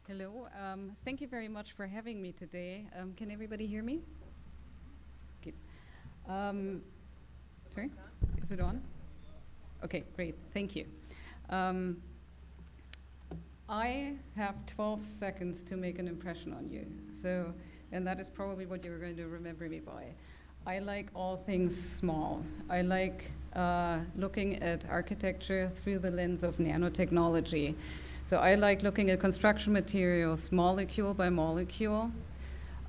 Hello. Thank you very much for having me today. Can everybody hear me? Good. Um, sorry? Is it on? Okay, great. Thank you. Um, I have 12 seconds to make an impression on you. And that is probably what you're going to remember me by. I like all things small. I like looking at architecture through the lens of nanotechnology. So I like looking at construction materials molecule by molecule.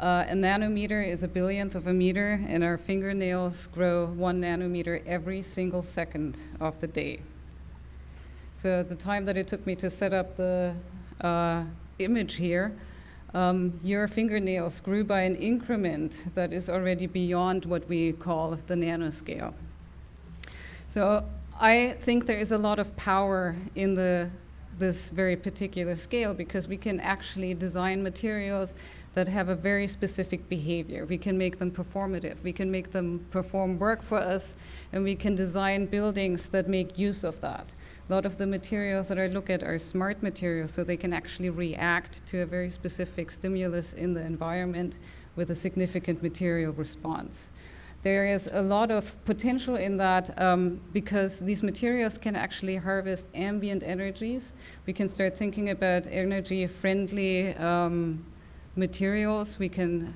A nanometer is a billionth of a meter, and our fingernails grow 1 nanometer every single second of the day. So the time that it took me to set up the image here, your fingernails grew by an increment that is already beyond what we call the nanoscale. So I think there is a lot of power in this very particular scale, because we can actually design materials that have a very specific behavior. We can make them performative. We can make them perform work for us, and we can design buildings that make use of that. A lot of the materials that I look at are smart materials, so they can actually react to a very specific stimulus in the environment with a significant material response. There is a lot of potential in that because these materials can actually harvest ambient energies. We can start thinking about energy-friendly materials. We can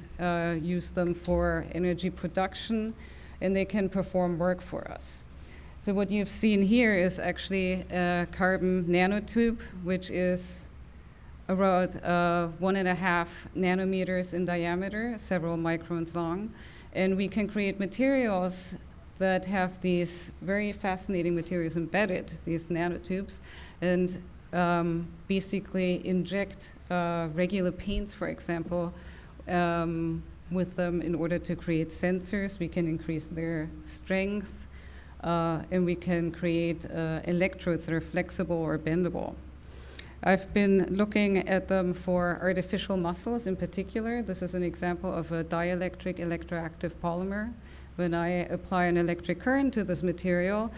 use them for energy production, and they can perform work for us. So what you've seen here is actually a carbon nanotube, which is around 1.5 nanometers in diameter, several microns long. And we can create materials that have these very fascinating materials embedded, these nanotubes, and basically inject regular paints, for example, with them in order to create sensors. We can increase their strength, and we can create electrodes that are flexible or bendable. I've been looking at them for artificial muscles in particular. This is an example of a dielectric electroactive polymer. When I apply an electric current to this material,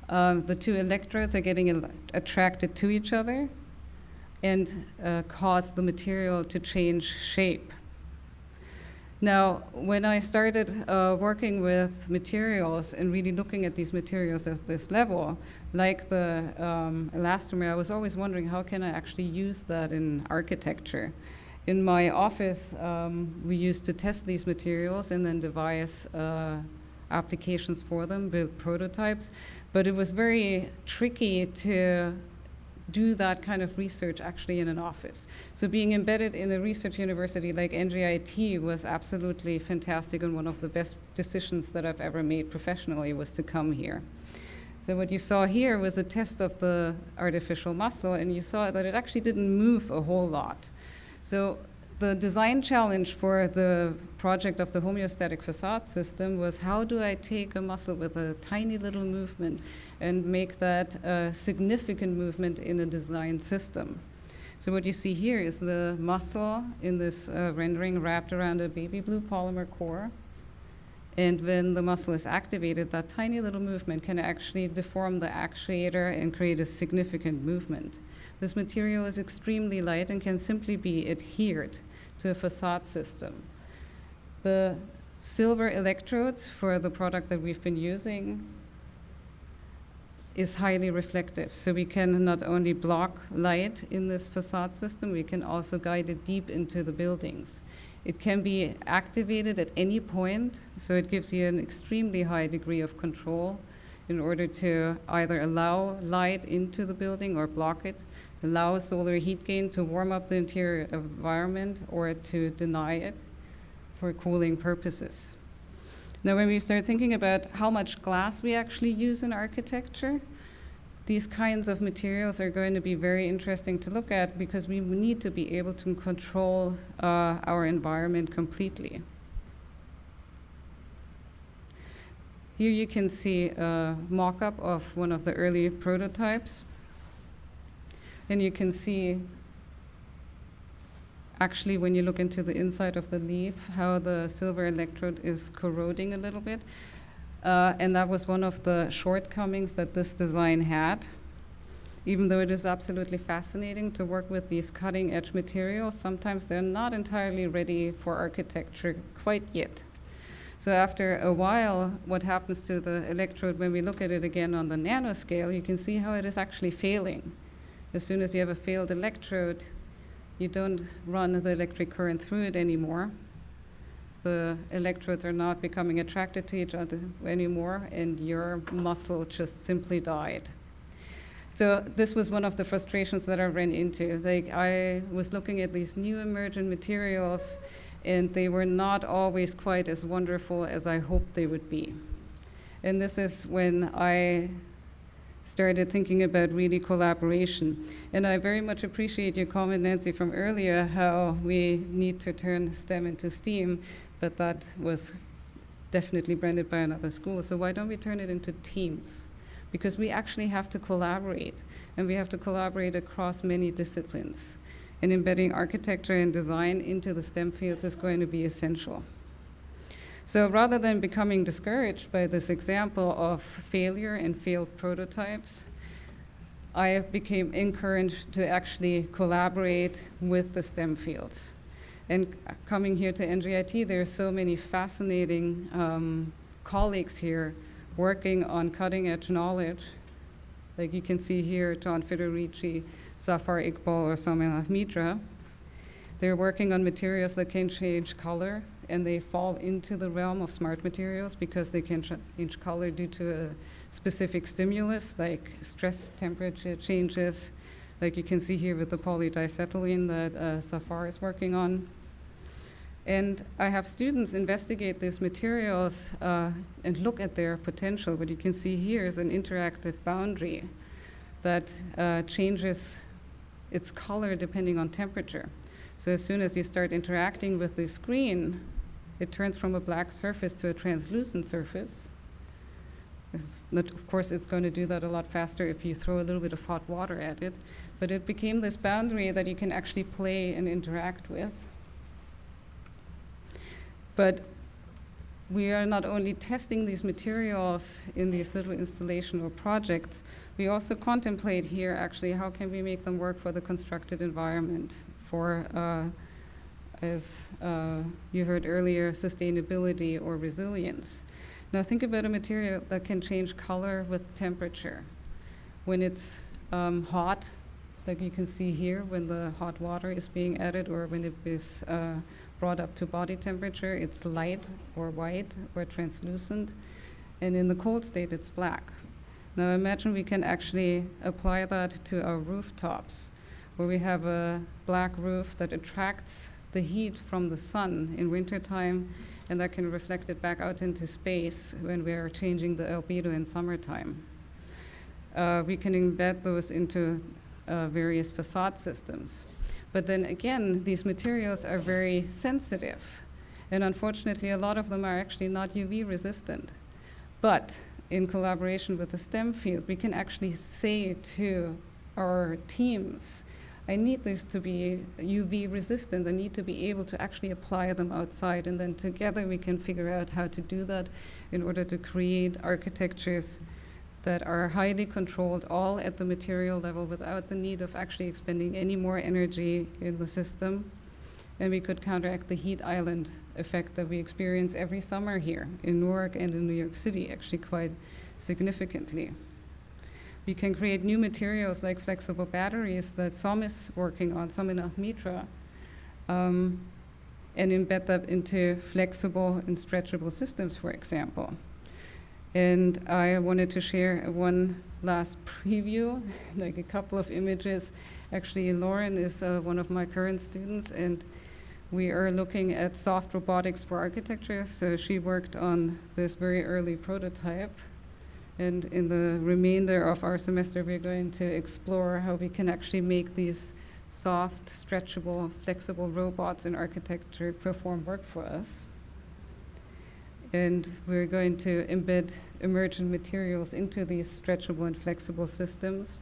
the two electrodes are getting attracted to each other and cause the material to change shape. Now, when I started working with materials and really looking at these materials at this level, like the elastomer, I was always wondering, how can I actually use that in architecture? In my office, we used to test these materials and then devise applications for them, build prototypes. But it was very tricky to do that kind of research actually in an office. So being embedded in a research university like NJIT was absolutely fantastic, and one of the best decisions that I've ever made professionally was to come here. So what you saw here was a test of the artificial muscle, and you saw that it actually didn't move a whole lot. So the design challenge for the project of the homeostatic facade system was, how do I take a muscle with a tiny little movement and make that a significant movement in a design system? So what you see here is the muscle in this rendering wrapped around a baby blue polymer core. And when the muscle is activated, that tiny little movement can actually deform the actuator and create a significant movement. This material is extremely light and can simply be adhered to a facade system. The silver electrodes for the product that we've been using is highly reflective. So we can not only block light in this facade system, we can also guide it deep into the buildings. It can be activated at any point, so it gives you an extremely high degree of control in order to either allow light into the building or block it, allow solar heat gain to warm up the interior environment, or to deny it for cooling purposes. Now, when we start thinking about how much glass we actually use in architecture, these kinds of materials are going to be very interesting to look at, because we need to be able to control our environment completely. Here you can see a mock-up of one of the early prototypes. And you can see, actually, when you look into the inside of the leaf, how the silver electrode is corroding a little bit. And that was one of the shortcomings that this design had. even though it is absolutely fascinating to work with these cutting-edge materials, sometimes they're not entirely ready for architecture quite yet. So after a while, what happens to the electrode when we look at it again on the nanoscale, you can see how it is actually failing. As soon as you have a failed electrode, you don't run the electric current through it anymore. The electrodes are not becoming attracted to each other anymore, and your muscle just simply died. So this was one of the frustrations that I ran into. Like, I was looking at these new emergent materials, and they were not always quite as wonderful as I hoped they would be. And this is when I started thinking about really collaboration. And I very much appreciate your comment, Nancy, from earlier, how we need to turn STEM into STEAM, but that was definitely branded by another school. So why don't we turn it into teams? Because we actually have to collaborate, and we have to collaborate across many disciplines. And embedding architecture and design into the STEM fields is going to be essential. So rather than becoming discouraged by this example of failure and failed prototypes, I became encouraged to actually collaborate with the STEM fields. And coming here to NJIT, there are so many fascinating colleagues here working on cutting-edge knowledge. Like you can see here, John Federici, Zafar Iqbal, or Soumya Mitra. They're working on materials that can change color, and they fall into the realm of smart materials because they can change color due to a specific stimulus, like stress temperature changes, like you can see here with the polydicetylene that Zafar is working on. And I have students investigate these materials and look at their potential. What you can see here is an interactive boundary that changes its color depending on temperature. So as soon as you start interacting with the screen, it turns from a black surface to a translucent surface. Of course, it's going to do that a lot faster if you throw a little bit of hot water at it. But it became this boundary that you can actually play and interact with. But we are not only testing these materials in these little installational projects, we also contemplate here actually how can we make them work for the constructed environment, for, as you heard earlier, sustainability or resilience. Now think about a material that can change color with temperature. When it's hot, like you can see here, when the hot water is being added or when it is brought up to body temperature, it's light or white or translucent. And in the cold state, it's black. Now imagine we can actually apply that to our rooftops, where we have a black roof that attracts the heat from the sun in wintertime, and that can reflect it back out into space when we are changing the albedo in summertime. We can embed those into various facade systems. But then again, these materials are very sensitive. And unfortunately, a lot of them are actually not UV resistant. But in collaboration with the STEM field, we can actually say to our teams, I need this to be UV resistant. I need to be able to actually apply them outside. And then together we can figure out how to do that in order to create architectures that are highly controlled, all at the material level without the need of actually expending any more energy in the system. And we could counteract the heat island effect that we experience every summer here in Newark and in New York City, actually quite significantly. We can create new materials like flexible batteries that Som is working on, Soumya Mitra, and embed that into flexible and stretchable systems, for example. And I wanted to share one last preview, like a couple of images. Actually, Lauren is one of my current students, and we are looking at soft robotics for architecture. So she worked on this very early prototype. And in the remainder of our semester, we're going to explore how we can actually make these soft, stretchable, flexible robots in architecture perform work for us. And we're going to embed emergent materials into these stretchable and flexible systems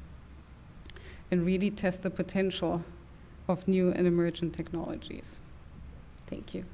and really test the potential of new and emergent technologies. Thank you.